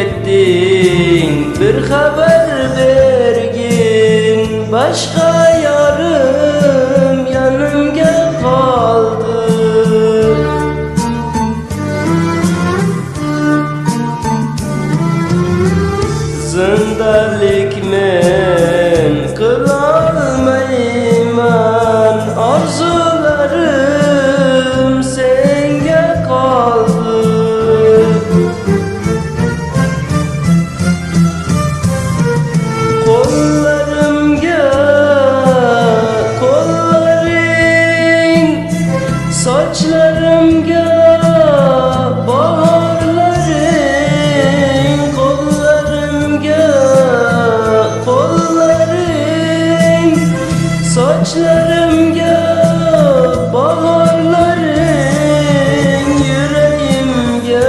ettin, bir haber vergin. Başka yarım yanımga kaldı. Zindarlik men kılalmayman, arzularım senge kaldı. Kollarımga kolların, saçlarımga baharların, kollarımga kolların, saçlarımga baharların, yüreğimge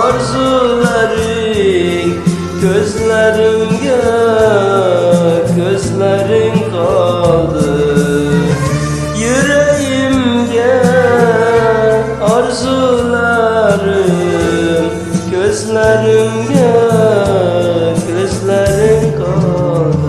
arzuların, gözlerimge gözlerin kaldı. Yüreğimge arzularım, gözlerimge gözlerin kaldı.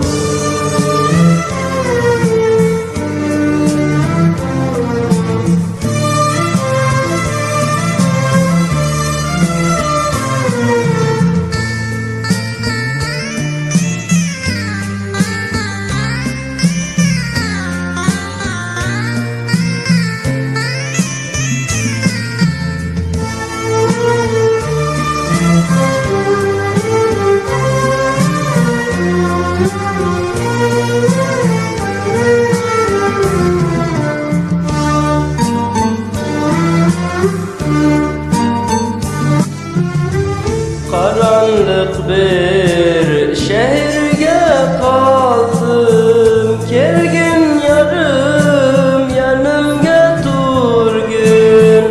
Karanlık bir şehirge kaldım, gelgin yarım yanımga turgün.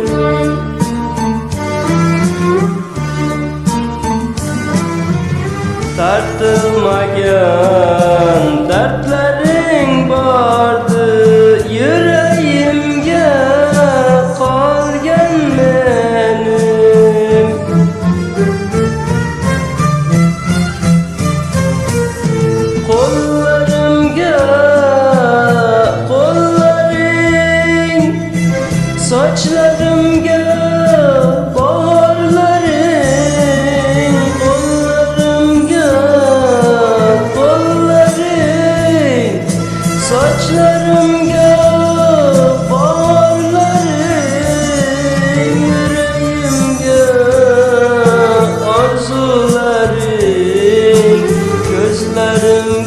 Tartılmagan dertlerin vardı, yüreğimge kalgan benim. Kollarımga kolların, saçlarımga baharların, kollarımga kolların, saçlarımga baharların, yüreğimge arzuların, gözlerim